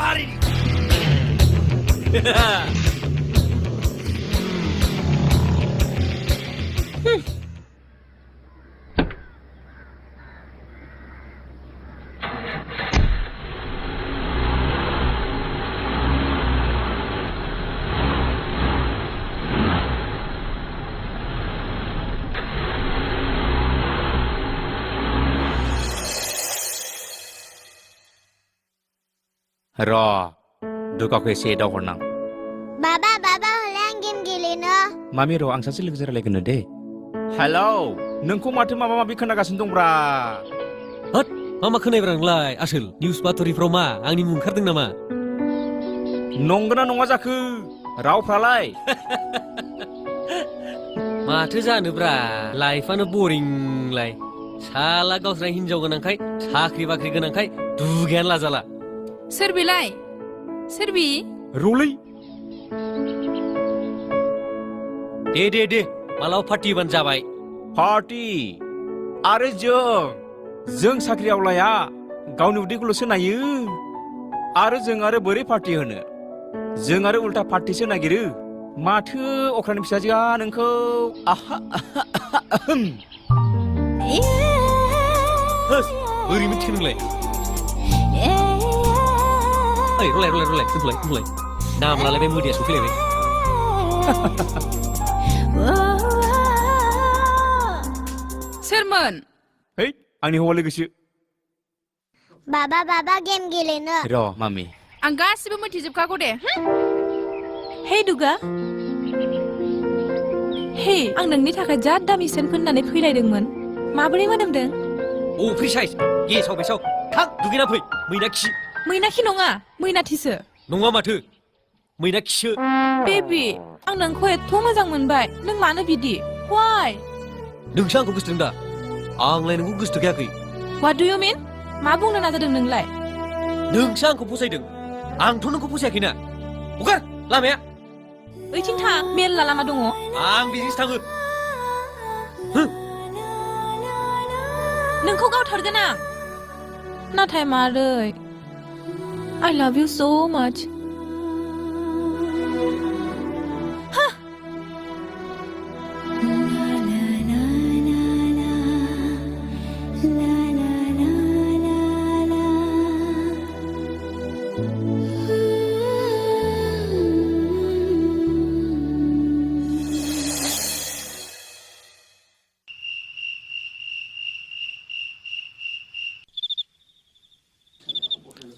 하리니. र दुगाखौ एसे दावहरनां बाबा हलां गेम गेलेनो मामि र' आं सासे लोगोजों रायलायगोन दे हेलौ नोंखौ माथो माबा माबि खोनागासिनो दंब्रा होद मा खोनायब्रा नोंलाय आसोल निउस बातरिफ्राव मा आंनि मुं ओंखारदों नामा नंगौना नङा जाखो रावफ्रालाय माथो जानोब्रा लाइफआनो बरिंलाय साला गावस्रा हिनजाव गोनांखाय साख्रि बाख्रि गोनांखाय दुगायानो लाजाला सोर बेलाय सोर बि रलै दे मालाबा पार्टि होबानो जाबाय पार्टि आरो जों साख्रियावलाया गावनि उदैखौल'सो नायो आरो बोरै पार्टि होनो जों आरो उल्टा पार्टिसो नागिरो माथो अख्रांनि फिसाजोआ नोंखौ आहा बोरै मिथिखो नोंलाय ओइ रलाय दोनथ'लाय नाम लालायबाय मोदैया सौफैलायबाय सोरमोन है आंनि हौवा लोगोसो बाबा गेम गेलेनो र' मामि आं गासिबो मिथिजोबखागौ दे हे दुगा हे आं नोंनि थाखाय जा दामि सेन फोननानै फैलायदोंमोन माबोरै मोदोमदों अ फ्रि साइज गेसाव थां दुगैना फै मैनाखि मैनाखि नङा मैनाथिसो नङा माथो मैनाखिसो बेबि आं नोंखौ एथ' मोजां मोनबाय नों मानो बिदि वाइ नोंसो आंखौ गोसोथों दा आंलाय नोंखौ गोसोथोखायाखै व्हाट डु इउ मिन मा बुंनो नाजादों नोंलाय नोंसो आंखौ फसायदों आंथ' नोंखौ फसायाखैना हगार लामाया ओइथिं थां मेरला लामा दङ आं बेजोंसो थाङो नोंखौ गावथारगोन आं नाथाय मारै I love you so much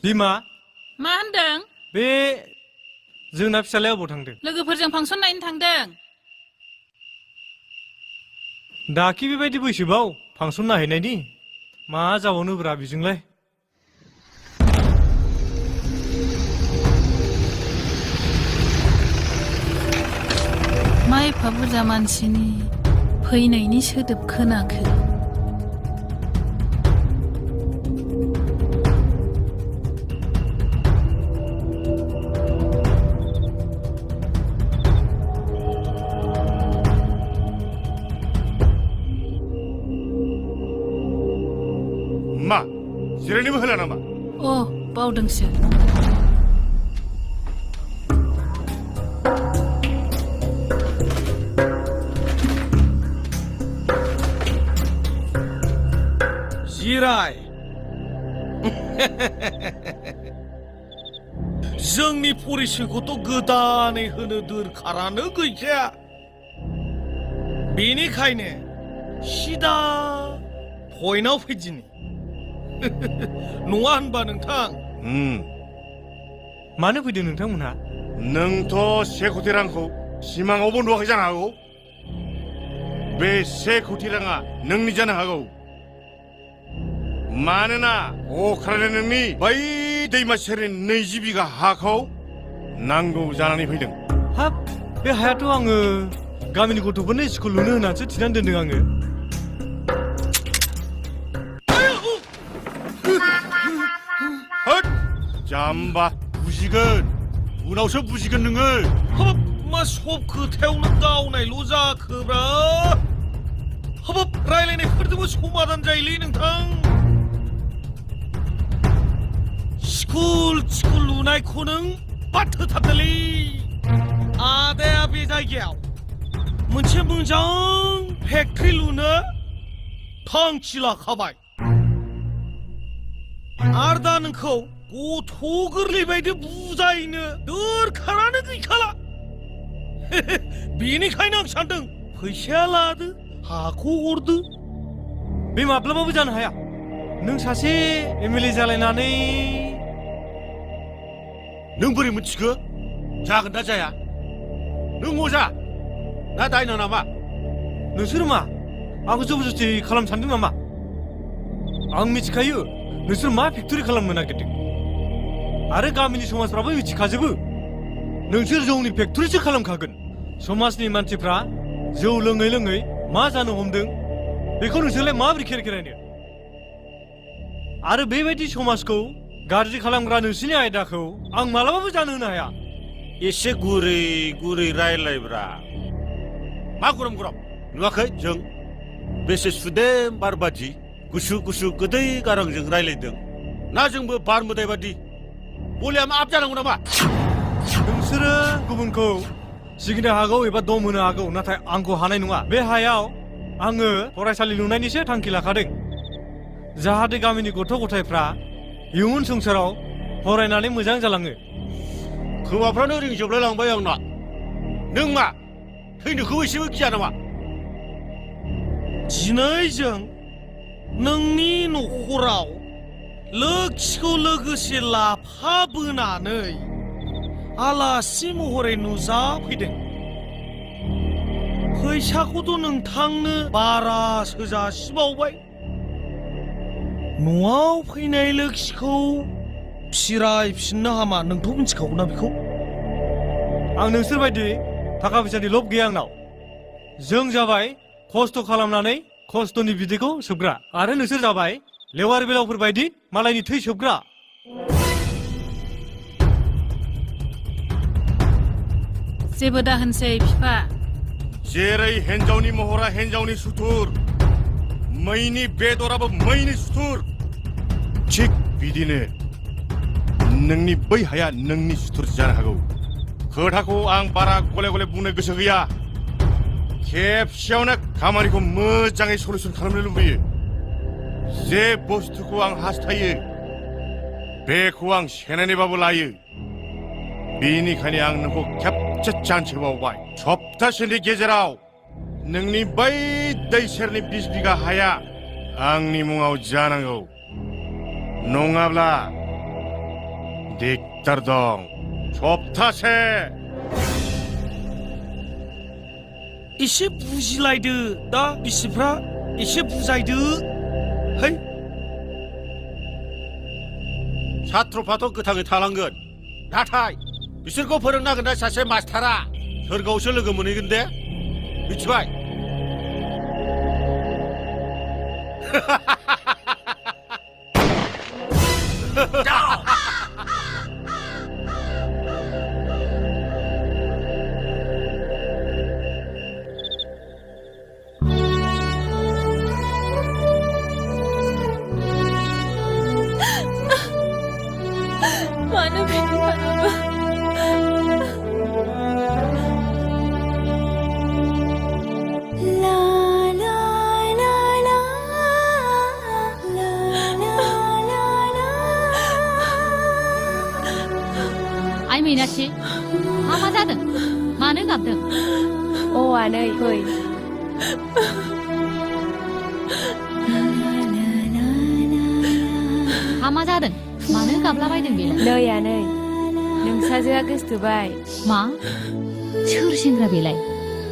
बिमा मा होनदों बे जोंना फिसालाया अबाव थांदों लोगोफोरजों फांसन नायनो थांदों दाखि बेबायदि बैसोबाव फांसन नायहैनायनि मा जाबावनोब्रा बिजोंलाय मा एफा बुरजा मानसिनि फैनायनि सोदोब खोनाखो मा जिरायनोबो होला नामा अ बावदोंसो जिराय जोंनि परिसयखौथ' गोदानै होनो दोरखारानो गैखाया बेनिखायनो सिदा पइन्टआव फैदिनि नङा होनबा नोंथां मानो फैदों नोंथांमोनहा नोंथ' से कोटि रांखौ सिमाङावबो नुवाखै जानो हागौ बे से कोटि राङा नोंनि जानो हागौ मानोना अख्रांनि नोंनि बै दैमा सेरनि 20 बिघा हाखौ नांगौ जानानै फैदों हाब बे हायाथ' आङो गामिनि गथ'फोरनो स्कुल लुनो होनानैसो थिनानै दोनदों आङो होद जाम्बा बुजिगोन उनावसो बुजिगोन नोङो हाब मा सब खोथायावनो गावनायल' जाखोब्रा हाबाब रायलायनायफोरजोंबो समाधान जायोलै नोंथां स्कुल लुनायखौ नों बाथ्थोथारदोलै आदाया बे जायगायाव मोनसे मोजां फेक्ट्रि लुनो थांखि लाखाबाय आरो दा नोंखौ गथ' गोरलै बायदि बुजायनो दोरखारानो गैखाला बेनिखायनो आं सानदों फैसाया लादो हाखौ हरदो बे माब्लाबाबो जानो हाया नों सासे एमएलए जालायनानै नों बोरै मिथिखो जागोन ना जाया नों अजा ना दायना नामा नोंसोर मा आंखौ जबरदस्ति खालामनो सानदों नामा आं मिथिखायो नोंसोर मा फेक्टरि खालामनो नागिरदों आरो गामिनि समाजफ्राबो मिथिखाजोबो नोंसोर जौनि फेक्टरिसो खालामखागोन समाजनि मानसिफ्रा जौ लोङै लोङै मा जानो हमदों बेखौ नोंसोरलाय माबोरै खेरायनो आरो बेबायदि समाजखौ गाज्रि खालामग्रा नोंसोरनि आयदाखौ आं मालाबाबो जानो होनो हाया एसे गुरै गुरै रायलायब्रा मा गरम गरम नुवाखै जों बेसे सुदेम बारबादि गुसु गुसु गोदै गारांजों रायलायदों ना जोंबो बार मोदाय बादि बलिया मा आप जानांगौ नामा नोंसोरो गुबुनखौ सिगिनो हागौ एबा दम होनो हागौ नाथाय आंखौ हानाय नङा बे हायाव आङो फरायसालि लुनायनिसो थांखि लाखादों जाहाथे गामिनि गथ' गथायफ्रा इयुन संसाराव फरायनानै मोजां जालाङो खोमाफ्रानो रिंजोबलाय लांबाय आंना नों मा थैनोखौ एसेबो गिया नामा दिनै जों नोंनि न'खराव लोक्षिखौ लोगोसे लाफाबोनानै आलासि महरै नुजाफैदों फैसाखौथ' नोंथांनो बारासो जासिबावबाय न'आव फैनाय लोक्षिखौ फिरायफिननो हामा नोंथ' मिथिखागौना बेखौ आं नोंसोर बायदि थाखा फैसानि लब गैया आंनाव जों जाबाय खस्थ' खालामनानै खस्थ'नि बिदैखौ सोबग्रा आरो नोंसोर जाबाय लेवार बेलावफोर बायदि मालायनि थै सोबग्रा जेबो दा होनसै बिफा जेरै हिन्जावनि महरा हिन्जावनि सुथुर मैनि बेदराबो मैनि सुथुर थिग बिदिनो नोंनि बै हाया नोंनि सुथुर जानो हागौ खोथाखौ आं बारा गले गले बुंनो गोसो गैया खेबसेयावनो खामानिखौ मोजाङै सलिउसन खालामनो लुबैयो जे बुस्थुखौ आं हास्थायो बेखौ आं सेनानैबाबो लायो बेनिखायनो आं नोंखौ खेबसे चान्स होबावबाय सप्तासेनि गेजेराव नोंनि बै दै सेरनि 20 बिघा हाया आंनि मुङाव जानांगौ नङाब्ला दिगदार दं सप्तासे एसे बुजिलायदो दा बिसिफ्रा एसे बुजायदो है सात्रफ्राथ' गोथाङै थालांगोन नाथाय बिसोरखौ फोरोंनांगोन ना सासे मास्टारा सोरगोआवसो लोगो मोनहैगोन दे मिथिबाय मानो बिदि खालामो आइ मीनाक्षी मा जादों मानो गाबदों अ आनै फै मा जादों मानो गाबलाबायदों बेलाय नै आनै नोंसाजोआ गोसथोबाय मा सोर सेंग्रा बेलाय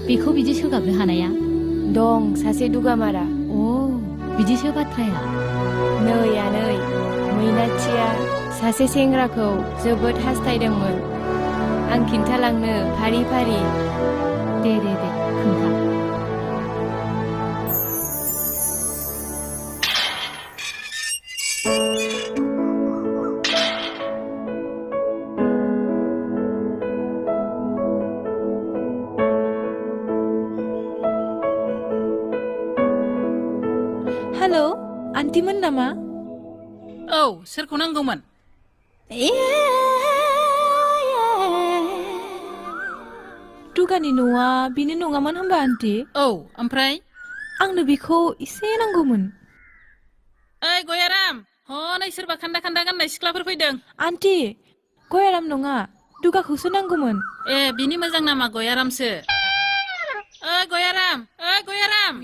बेखौ बिदि सोगाबनो हानाया दं सासे दुगामारा अ बिदिसो बाथ्राया नै आनै मैनाथिया सासे सेंग्राखौ जोबोद हास्थायदोंमोन आं खिन्थालांनो फारि फारि दे खोन्था हेलौ आन्टिमोन नामा औ सोरखौ नांगौमोन Yeah. दुगानि न'आ बेनो नङामोन होनबा आन्टी औ ओमफ्राय आंनो बेखौ एसे नांगौमोन ओइ गयाराम हनै सोरबा खान्दा खान्दा गाननाय सिख्लाफोर फैदों आन्टी गयाराम नङा दुगाखौसो नांगौमोन ए बिनि मोजां नामा गयारामसो ओइ गयाराम गयाराम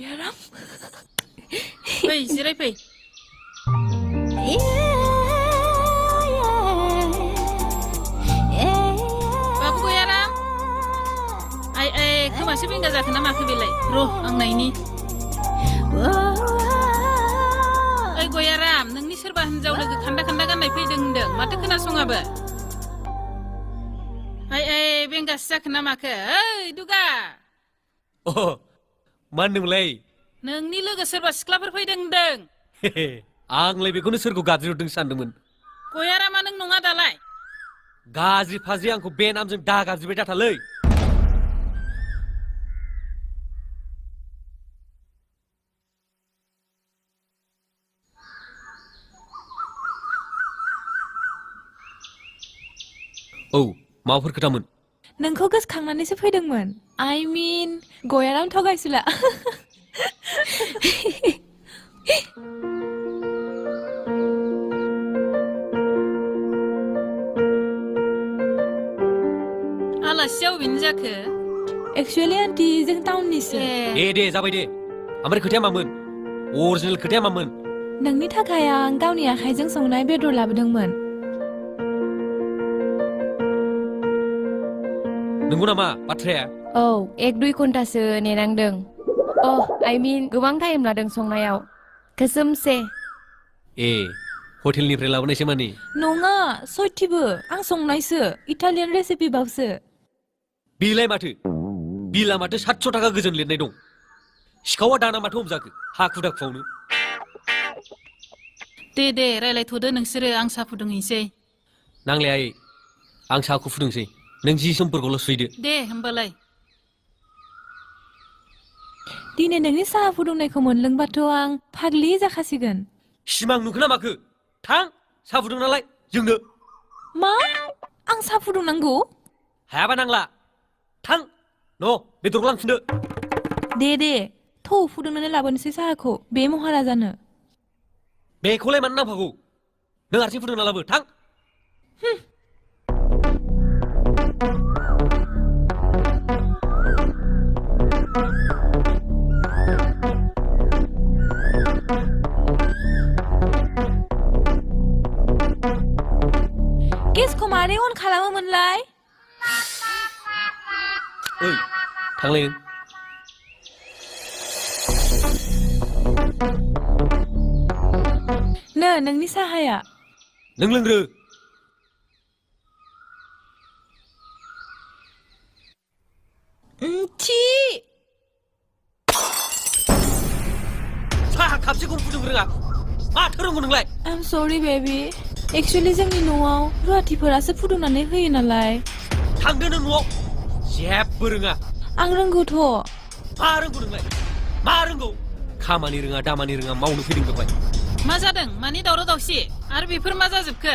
फै जिरायफै बाबु गयाराम आइ खोमासो बेंगा जाखो ना माखो बेलाय र' आं नायनि ओइ गयाराम नोंनि सोरबा हिनजाव लोगो खान्दा खान्दा गाननाय फैदों होनदों माथो खोनासङाबो बेंगासो जाखो ना माखो ओइ दुगा अ मा होनदोंमोनलाय नोंनि लोगो सोरबा सिख्लाफोर फैदों होनदों आंलाय बेखौनो सोरखौ गाज्रि हरदों सानदोंमोन गयारामा नों नङा दालाय गाज्रि फाज्रि आंखौ बे नामजों दा गाज्रिबाय दाथालै औ माबाफोर खोथामोन नोंखौ गोसोखांनानैसो फैदोंमोन I mean गयाराम थगायसुला आलासिया अबेनि जाखो एक्चुअली आन्टी जों टाउननिसो दे जाबाय दे ओमफ्राय खोथाया मामोन अरिजिनेल खोथाया मामोन नोंनि थाखाय आं गावनि आखाइजों संनाय बेदर लाबोदोंमोन नंगौ नामा बाथ्राया औ 1-2 घन्टासो नेनांदों I mean गोबां टाइम लादों संनायाव कसमसे हटेलनिफ्राय लाबोनायसो माने नङा सयथिबो आं संनायसो इटालियान रेसिपि बावसो बिलाय माथो बिला माथो 700 थाखा गोजोन लिरनाय दं सिखावा दाना माथो हमजाखो हाखु दाखुआवनो दे रायलायथ'दो नोंसोरो आं साहा फुदुंहैसै नांलाया आं साहाखौ फुदुंसै नों जि समफोरखौल' सुइदो दे होमबालाय दिनै नोंनि साहा फुदुंनायखौ मोनलोंबाथ' आं फाग्लि जाखासिगोन सिमां नुखोना माखो थां साहा फुदुं नालाय जोंनो मा आं साहा फुदुंनांगौ हायाबा नांला थां बेदरखौ लांफिनदो दे थौ फुदुंनानै लाबोनोसै साहाखौ बे महाराजानो बेखौलाय मानो नांफागौ नों हारसिं फुदुंना लाबो थां गेसखौ मारै अन खालामोमोनलाय थांलाय नोंनि साहाया नों लोंग्रो थि साहा खापसेखौनो फुदुंनो रोङा माथो रोंगौ नोंलाय I'm sorry baby एक्चुअली जोंनि न'आव रुवाथिफोरासो फुदुंनानै होयो नालाय थांदो नों न'आव जेबो रोङा आं रोंगौथ' मा रोंगौ नोंलाय मा रोंगौ खामानि रोङा दामानि रोङा मावनो फैदों बेवहाय मा जादों मानि दावराव दावसि आरो बेफोर मा जाजोबखो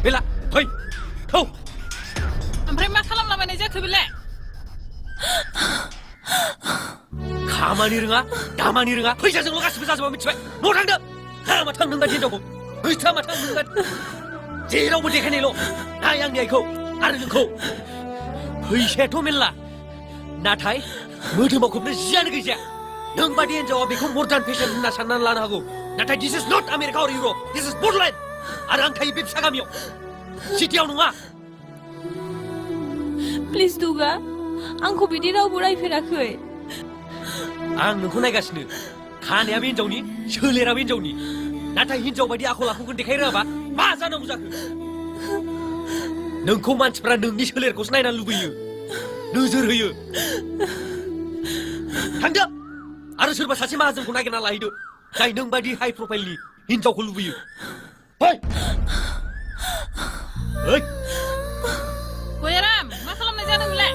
बेला फै थौ ओमफ्राय मा खालामलाबायनाय जाखो बेलाय खामानि रोङा दामानि रोङा फैसाजोंल' गासिबो जाजोबा मिथिबाय न' थांदो हामा थांदों बायदि हिनजावखौ गैथ्रा मा थांदों बायदि जेरावबो देखायनायल' नाय आंनि आइखौ आरो नोंखौ फैसायाथ' मेरला नाथाय मोदोमाव खोबनो जियानो गैजाया नों बादि हिनजावा बेखौ मर्दान फेशन होनना साननानै लानो हागौ नाथाय दिस इज नट आमेरिका अर इउरप दिस इज बडलेण्ड आरो आं थायो बे फिसा गामियाव सिटियाव नङा प्लिज दुगा आंखौ बिदि रावबो रायफेराखै आं नोंखौ नायगासिनो खानायाबो हिनजावनि सोलेराबो हिनजावनि नाथाय हिनजाव बायदि आखल आखुखौ देखाय रोङाबा मा जानांगौ जाखो नोंखौ मानसिफ्रा नोंनि सोलेरखौसो नायनानै लुबैयो नोजोर होयो थांदो आरो सोरबा सासे माहाजोनखौ नागिरना लाहैदो जाय नों बायदि हाइ प्रफाइलनि हिनजावखौ लुबैयो गयाराम मा खालामनाय जादों बेलाय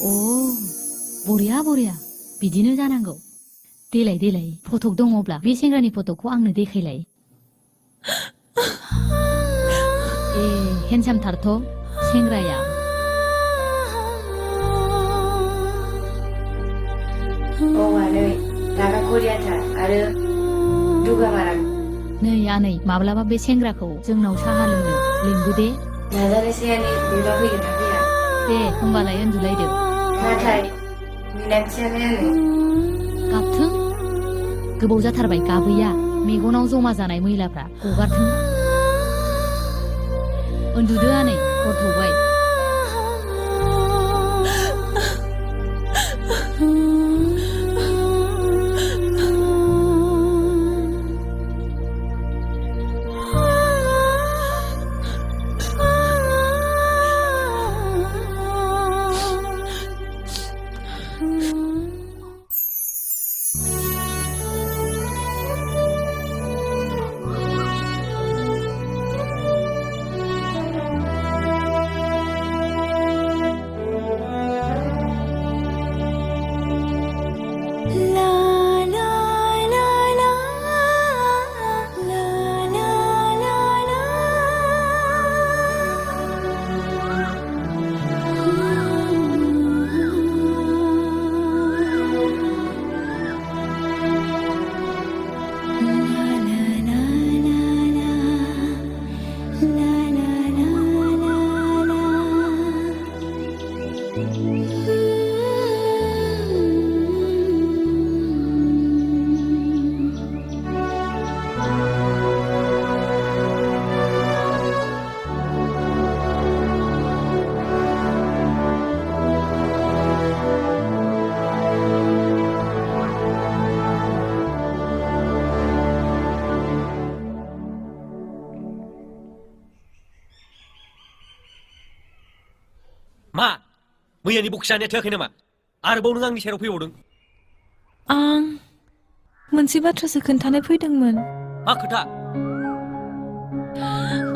अ बरिया बरिया बिदिनो जानांगौ देलाय देलाय फटक दङब्ला बे सेंग्रानि फटकखौ आंनो देखायलाय ए हेन्डसामथारथ' सेंग्राया आनै दागा करियाथार आरो दुगामारा नै आनै माब्लाबा बे सेंग्राखौ जोंनाव साहा लोंनो लिंबो दे नाजानोसै आनै बेबा फैगोन ना फैया दे होमबालाय उन्दुलायदो नाथाय मिनाथियानो आनै गाबथों गोबाव जाथारबाय गाबैया मेगनाव जमा जानाय मैलाफ्रा गगारथों उन्दुदो आनै हर थौबाय मा मैयानि बखि जानाया थोआखै नामा आरोबाव नों आंनि सेराव फैबावदों आं मोनसे बाथ्रासो खोन्थानो फैदोंमोन मा खोथा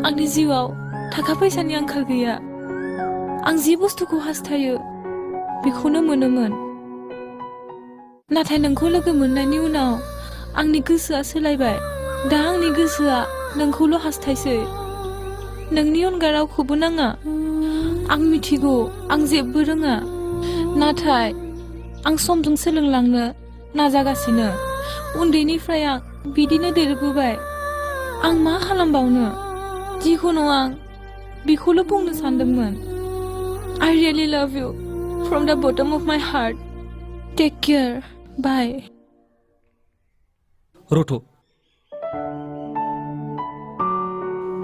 आंनि जिउआव थाखा फैसानि आंखाल गैया आं जि बुस्थुखौ हास्थायो बेखौनो मोनोमोन नाथाय नोंखौ लोगो मोननायनि उनाव आंनि गोसोआ सोलायबाय दा आंनि गोसोआ नोंखौल' हास्थायसै नोंनि अनगा रावखौबो नाङा आं मिथिगौ आं जेबो रोङा नाथाय आं समजों सोलोंलांनो नाजागासिनो उन्दैनिफ्राय आं बिदिनो देरबोबाय आं मा खालामबावनो जिखुनु आं बेखौल' बुंनो सानदोंमोन I really love you from the bottom of my heart take care bye रथ'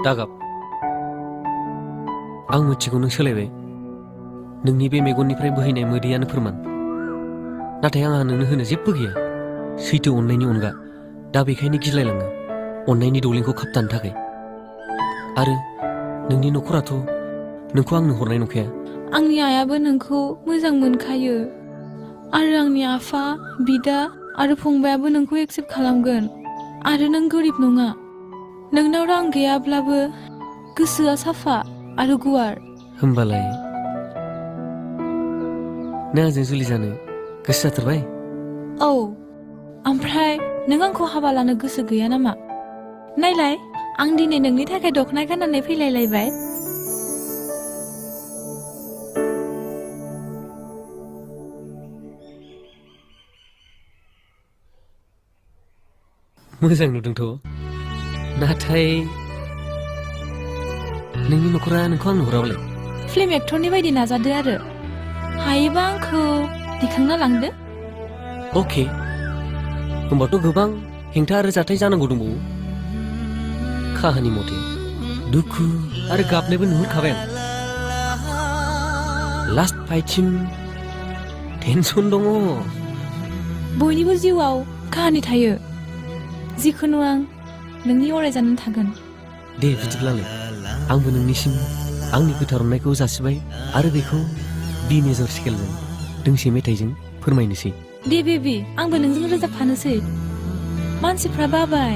दागाब आं मिथिगौ नों सोलायबाय नोंनि बे मेगननिफ्राय बोहैनाय मोदैयानो फोरमान नाथाय आंहा नोंनो होनो जेबो गैया सैथो अननायनि अनगा दा बेखायनो गिलायलाङो अननायनि दौलेंखौ खाबथानो थाखाय आरो नोंनि नखराथ' नोंखौ आंनो हरनाय नंखाया आंनि आयाबो नोंखौ मोजां मोनखायो आरो आंनि आफा बिदा आरो फंबायाबो नोंखौ एक्सेप्ट खालामगोन आरो नों गोरिब नङा नोंनाव रां गैयाब्लाबो गोसोआ साफा आरो गुवार होमबालाय नों आंजों जुलि जानो गोसो जाथारबाय औ ओमफ्राय नों आंखौ हाबा लानो गोसो गैया नामा नायलाय आं दिनै नोंनि थाखाय दख'ना गाननानै फैलायलायबाय मोजां नुदोंथ' नाथाय नोंनि नखरा नोंखौ आंनो हराबालाय फिल्म एक्टरनि बायदि नाजादो आरो हायोबा आंखौ दिखांना लांदो अके होमबाथ' गोबां हेंथा आरो जाथाय जानांगौ दंबावो काहानि मथे दुखु आरो गाबनायबो नुहुरखाबाय आं लास्ट फाइटसिम टेनसन दङ बयनिबो जिउआव काहानि थायो जिखुनु आं नोंनि अरायजानानै थागोन दे बिदिब्लालाय आंबो नोंनिसिम आंनि गोथार अननायखौ जासिबाय आरो बेखौ बि मेजर स्केलजों दोंसे मेथाइजों फोरमायनोसै दे बेबि आंबो नोंजों रोजाबफानोसै मानसिफ्रा बाबाय